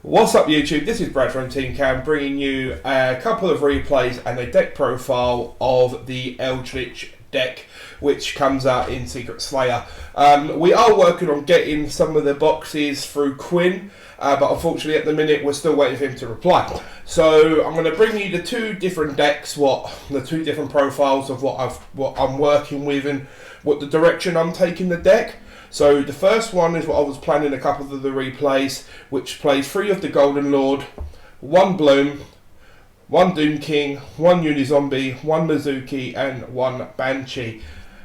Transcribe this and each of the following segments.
What's up YouTube, this is Brad from Team Cam bringing you a couple of replays and a deck profile of the Eldlich deck which comes out in Secret Slayer. We are working on getting some of the boxes through Quinn, but unfortunately at the minute we're still waiting for him to reply. So I'm going to bring you the two different decks, the two different profiles of what I'm working with and what the direction I'm taking the deck. So the first one is what I was planning a couple of the replays, which plays 3 of the Golden Lord, 1 Bloom, 1 Doom King, 1 Unizombie, 1 Mizuki and 1 Banshee.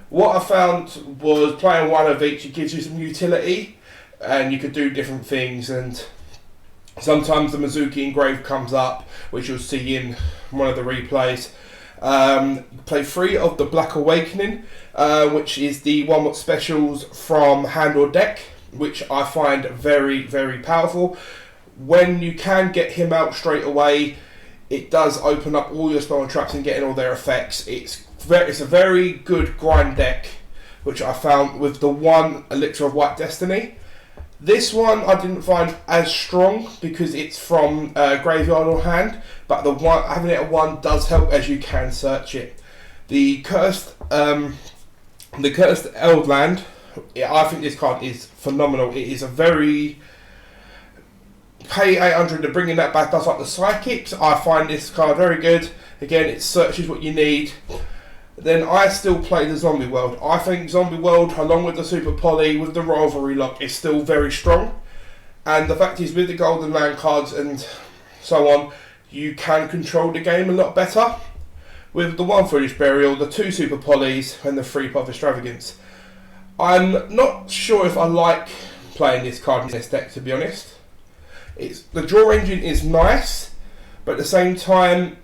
What I found was playing 1 of each, it gives you some utility and you could do different things, and sometimes the Mizuki Engrave comes up, which you'll see in one of the replays. Play 3 of the Black Awakening, which is the one with specials from hand or deck, which I find very, very powerful. When you can get him out straight away, it does open up all your spell and traps and getting all their effects. It's a very good grind deck, which I found with the 1 Elixir of White Destiny. This one I didn't find as strong because it's from graveyard or hand, but the one having it at 1 does help as you can search it. The cursed Eldland, I think this card is phenomenal. It is a very pay 800 to bringing that back. Does like the psychics. I find this card very good. Again, it searches what you need. Then I still play the Zombie World. I think Zombie World, along with the Super Poly, with the Rivalry Lock, is still very strong. And the fact is, with the Golden Land cards and so on, you can control the game a lot better. With the 1 Foolish Burial, the 2 Super Polys, and the 3 Pop Extravagance. I'm not sure if I like playing this card in this deck, to be honest. The draw engine is nice, but at the same time,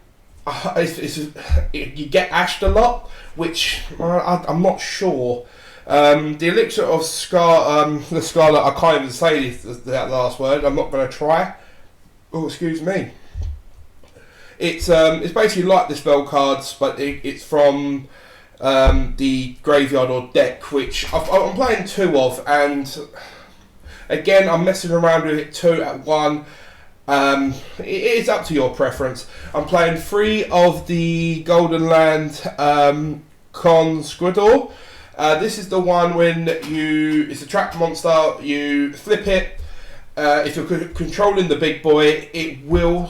you get ashed a lot, which I'm not sure. The Elixir of the Scarlet, I can't even say that last word. I'm not going to try. Oh, excuse me. It's basically like the spell cards, but it's from the graveyard or deck, which I'm playing 2 of, and again I'm messing around with it 2 at 1. It is up to your preference. I'm playing 3 of the Golden Land Conscriptor. This is the one when it's a trap monster, you flip it. If you're controlling the big boy, it will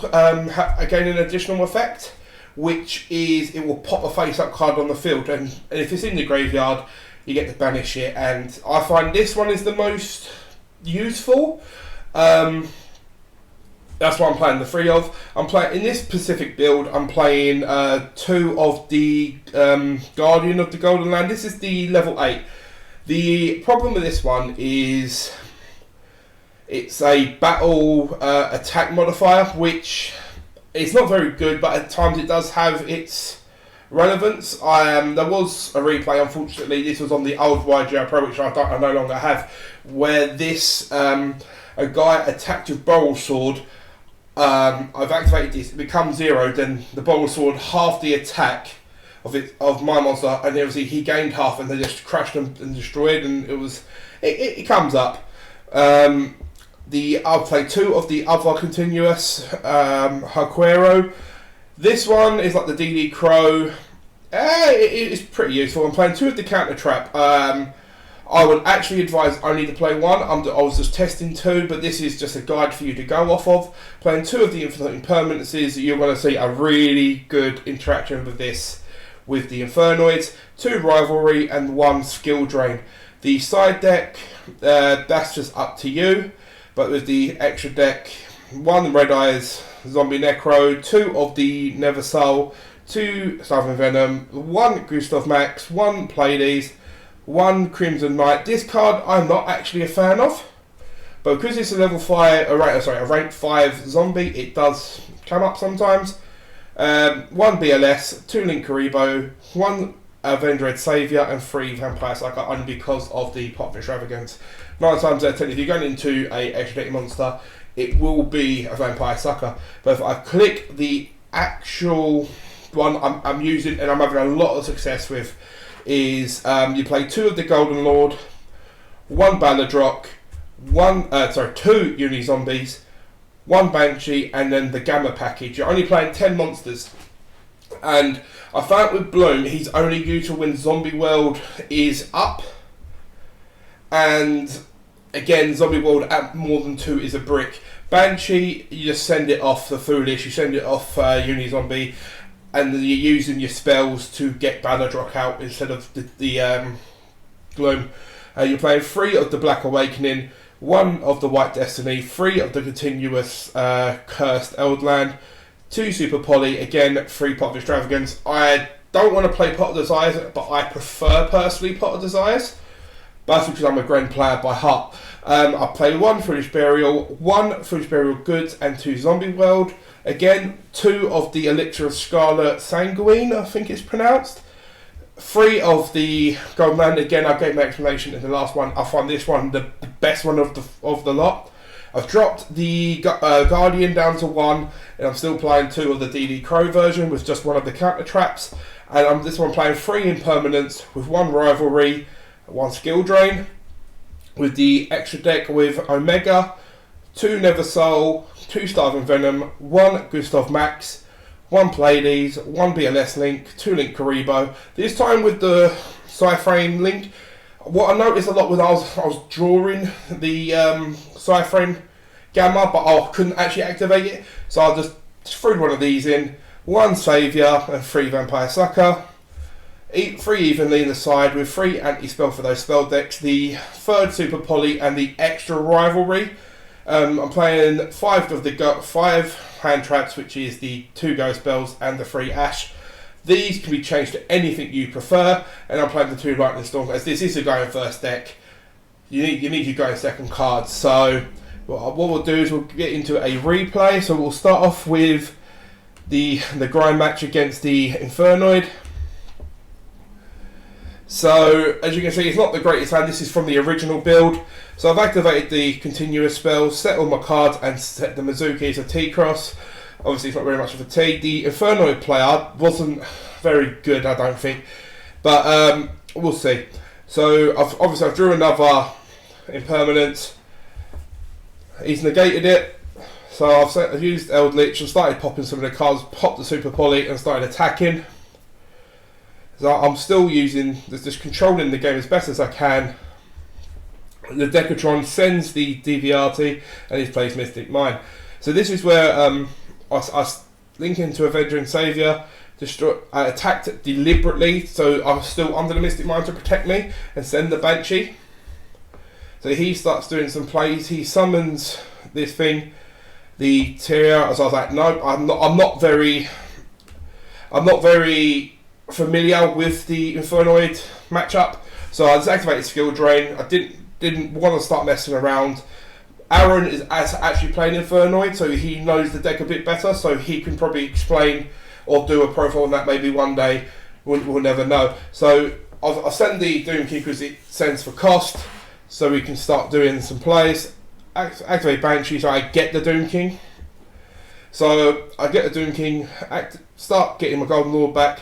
gain an additional effect, which is it will pop a face-up card on the field, and if it's in the graveyard, you get to banish it. And I find this one is the most useful. That's what I'm playing the 3 of. I'm playing in this specific build. I'm playing 2 of the Guardian of the Golden Land. This is the level 8. The problem with this one is it's a battle attack modifier, which it's not very good, but at times it does have its relevance. There was a replay, unfortunately. This was on the old YGR Pro, which I no longer have, where this a guy attacked with Boral Sword. I've activated this, it becomes 0, then the Boral Sword half the attack of my monster, and obviously he gained half, and they just crashed and destroyed, and it comes up. I'll play 2 of the other continuous Hakuero. This one is like the DD Crow. It's pretty useful. I'm playing 2 of the counter trap. I would actually advise only to play 1. I was just testing 2, but this is just a guide for you to go off of. Playing 2 of the Infinite Impermanences, you're going to see a really good interaction with this, with the Infernoids, 2 Rivalry and 1 Skill Drain. The side deck, that's just up to you, but with the extra deck, 1 Red Eyes Zombie Necro, 2 of the Never Soul, 2 Southern Venom, 1 Gustav Max, 1 Pleiades, 1 Crimson Knight. This card I'm not actually a fan of, but because it's a level 5, a rank 5 zombie, it does come up sometimes. 1 BLS, 2 Link Karibo, 1 Vendread Saviour, and 3 Vampire Sucker, only because of the Pot of Extravagance. 9 times out of 10, if you're going into a extra monster, it will be a Vampire Sucker. But if I click the actual one I'm using and I'm having a lot of success with, is you play 2 of the Golden Lord, 1 Balladrock, 2 Unizombies, 1 Banshee, and then the Gamma package. You're only playing 10 monsters. And I found with Bloom, he's only used when Zombie World is up. And again, Zombie World at more than 2 is a brick. Banshee, you just send it off the Foolish, you send it off Uni-Zombie, and then you're using your spells to get Baladrock out instead of the Gloom. You're playing 3 of the Black Awakening, 1 of the White Destiny, 3 of the Continuous Cursed Eldland, 2 Super Poly, again 3 Pot of Extravagance. I don't want to play Pot of Desires, but I prefer personally Pot of Desires. That's because I'm a Grand player by heart. I play 1 Foolish Burial, 1 Foolish Burial Goods, and 2 Zombie World. Again, 2 of the Elixir of Scarlet Sanguine, I think it's pronounced. 3 of the Golden Land. Again, I gave my explanation in the last one. I find this one the best one of the lot. I've dropped the Guardian down to 1, and I'm still playing 2 of the DD Crow version with just 1 of the counter traps. And this one playing 3 Impermanence with 1 Rivalry, 1 Skill Drain, with the extra deck with Omega, 2 Nether Soul, 2 Starving Venom, 1 Gustav Max, 1 Pleiades, 1 BLS Link, 2 Link Karibo. This time with the Psyframe Link, what I noticed a lot when I was drawing the Psyframe Gamma, but I couldn't actually activate it, so I just threw 1 of these in, 1 Saviour and 3 Vampire Sucker. 3 evenly in the side with 3 anti-spell for those spell decks, the 3rd Super Poly and the extra Rivalry. I'm playing 5 of the 5 hand traps, which is the 2 go spells and the 3 Ash. These can be changed to anything you prefer, and I'm playing the 2 Lightning Storm as this is a going first deck. You need your going second cards. So what we'll do is we'll get into a replay. So we'll start off with the grind match against the Infernoid. So, as you can see, it's not the greatest hand. This is from the original build. So I've activated the continuous spells, set all my cards, and set the Mizuki as a T-Cross. Obviously, it's not very much of a T. The Infernoid player wasn't very good, I don't think. But we'll see. So, I've drew another Impermanence. He's negated it. So I've used Eldlich and started popping some of the cards, popped the Super Poly, and started attacking. So I'm still just controlling the game as best as I can. The Decatron sends the DVRT and he plays Mystic Mine. So this is where I link into Avenger and Saviour. I attacked deliberately, so I'm still under the Mystic Mine to protect me, and send the Banshee. So he starts doing some plays. He summons this thing, the Tiara. So I was like, no, I'm not very familiar with the Infernoid matchup, so I just activated Skill Drain. I didn't want to start messing around. Aaron is actually playing Infernoid, so he knows the deck a bit better, so he can probably explain or do a profile on that maybe one day. We'll never know. So I'll send the Doom King because it sends for cost, so we can start doing some plays. Activate Banshee, so I get the Doom King. So I get the Doom King, start getting my Golden Lord back,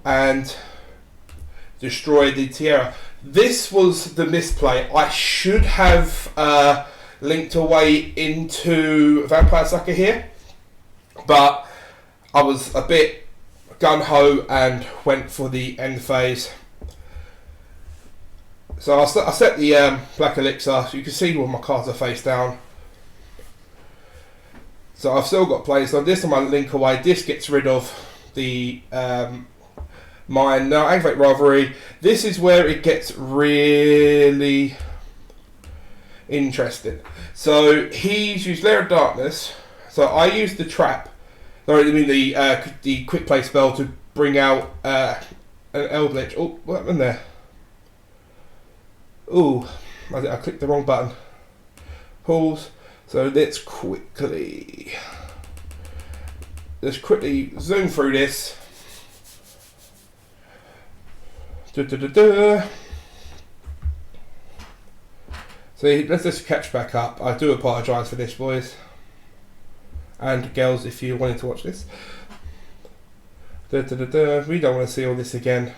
and destroy the Tiara. This was the misplay. I should have linked away into Vampire Sucker here, but I was a bit gung-ho and went for the end phase. So I set the Black Elixir, so you can see where my cards are face down. So I've still got plays. So this time I link away. This gets rid of the mine. Now activate Rivalry. This is where it gets really interesting. So he's used Lair of Darkness. So I used the trap. No, I mean the quick play spell to bring out an Eldlich. Oh, what happened there? Oh, I clicked the wrong button. Pause. So let's quickly zoom through this. So let's just catch back up. I do apologise for this, boys and girls, if you wanted to watch this. We don't want to see all this again.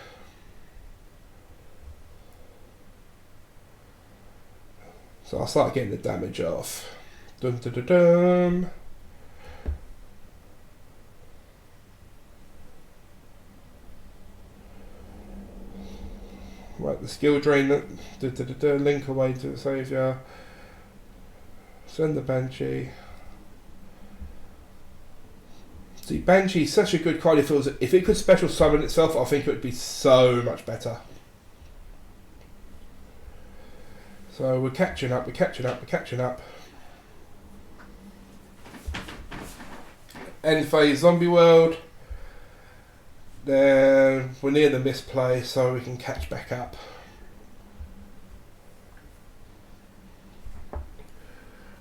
So I'll start getting the damage off. Dun, dun, dun, dun. Right, the skill drain, link away to the saviour. Send the Banshee. See, Banshee is such a good card. If it could special summon itself, I think it would be so much better. So we're catching up, we're catching up, we're catching up. End phase zombie world. Then we're near the misplay, so we can catch back up.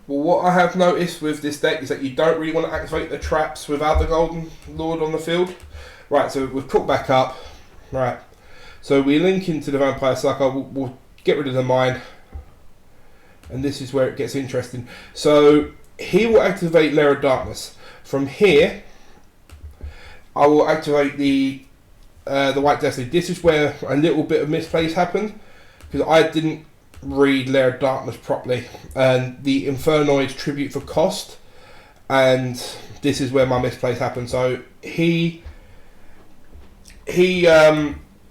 Well, what I have noticed with this deck is that you don't really want to activate the traps without the Golden Lord on the field. Right, so we've caught back up. Right, so we link into the Vampire Sucker. We'll get rid of the mine. And this is where it gets interesting. So he will activate Lair of Darkness. From here, I will activate the White Destiny. This is where a little bit of misplays happened, because I didn't read Lair of Darkness properly, and the Infernoid tribute for cost, and this is where my misplays happened. So a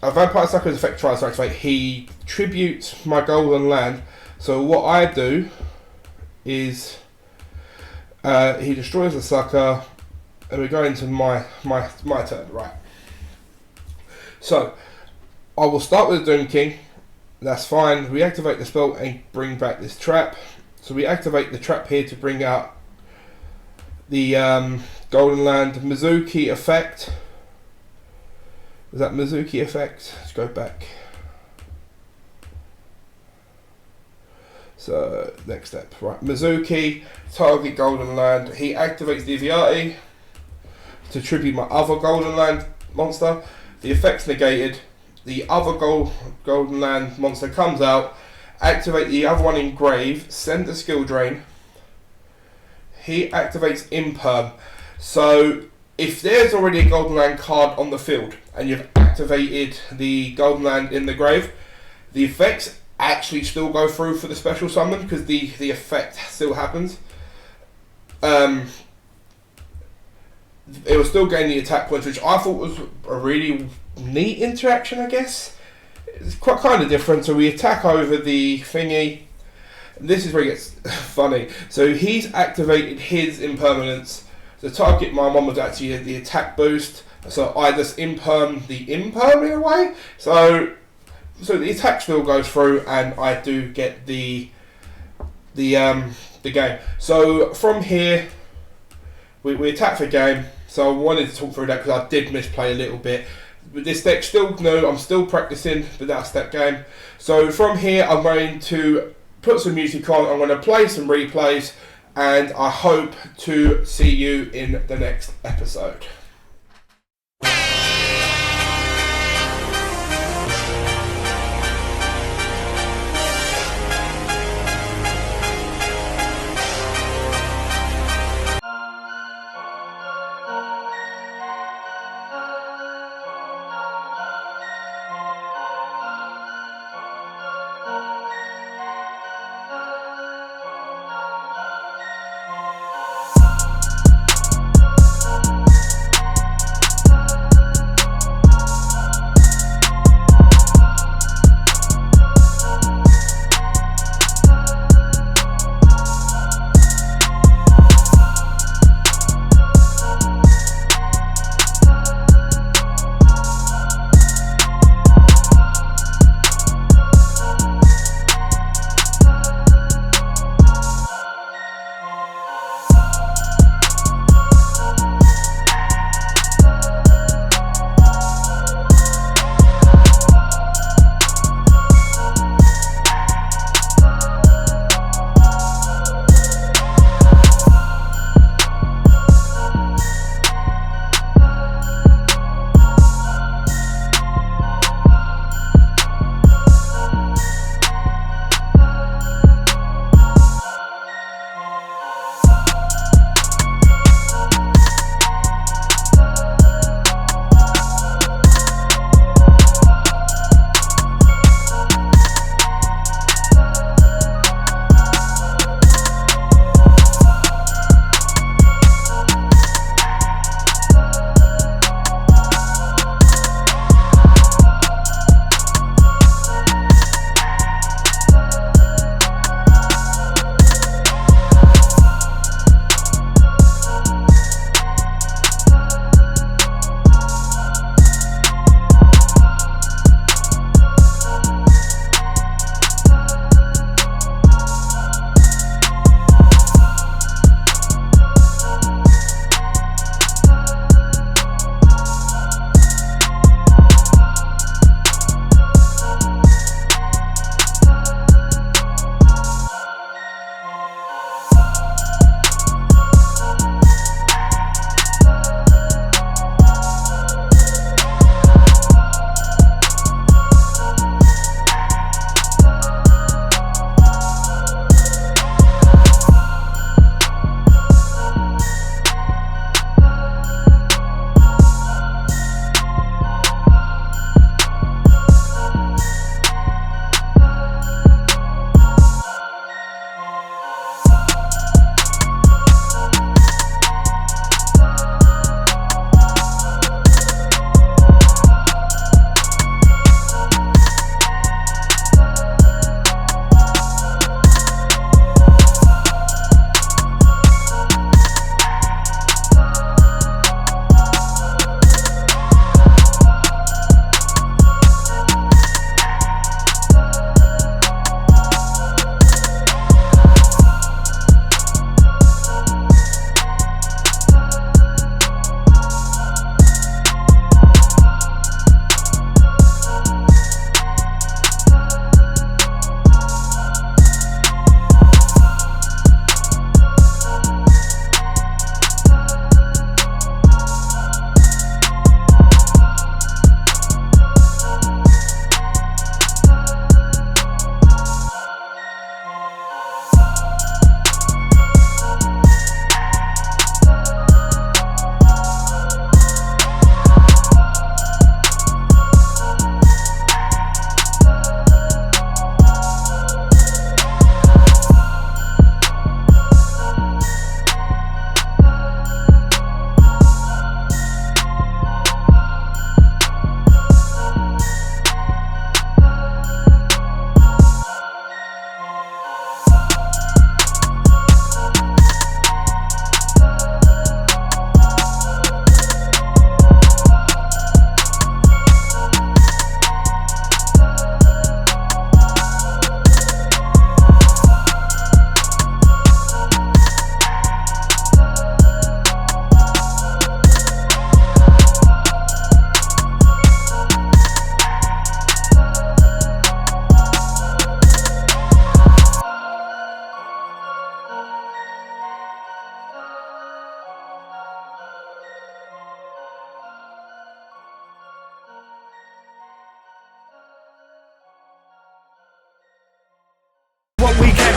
Vampire Sucker's effect tries to activate. He tributes my Golden Land. So what I do is he destroys the sucker, and we go into my turn, right? So I will start with the Doom King. That's fine. We activate the spell and bring back this trap. So we activate the trap here to bring out the Golden Land Mizuki effect. Is that Mizuki effect? Let's go back. So next step, right? Mizuki, target Golden Land. He activates the Aviati to tribute my other Golden Land monster. The effect's negated. The other Golden Land monster comes out. Activate the other one in Grave. Send the skill drain. He activates Imperm. So if there's already a Golden Land card on the field and you've activated the Golden Land in the Grave, the effects actually still go through for the special summon, because the effect still happens. It will still gain the attack points, which I thought was a really neat interaction, I guess. It's quite kind of different. So we attack over the thingy. This is where it gets funny. So he's activated his impermanence. The target my one was actually the attack boost. So I just imperm the imperm in a way. So the attack still goes through, and I do get the game. So from here, we attack the game. So I wanted to talk through that because I did misplay a little bit. But this deck still new, I'm still practicing, but that's that game. So from here, I'm going to put some music on, I'm going to play some replays, and I hope to see you in the next episode.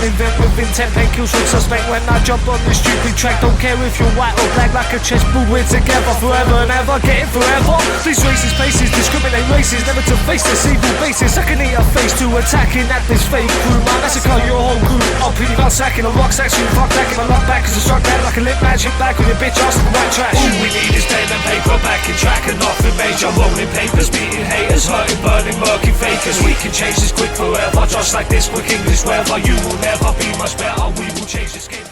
intent, invent with intent, pen kills with suspect when I jump on this stupid track. Don't care if you're white or black, like a chessboard, we're together forever and ever, get it forever. These racist places discriminate races, never to face this evil basis. I can eat a face to attacking at this fake crew. My massacre your whole crew. I'll put you out sacking a rock sack, soon fuck back in my luck back, cause I struck that like a lit magic back with your bitch ass in the white trash. All we need is pen and paper, back in track and nothing major. Rolling papers, beating haters, hurting, burning, murking fakers. We can change this quick forever, just like this quick English weather. You will never be much better, we will change this game.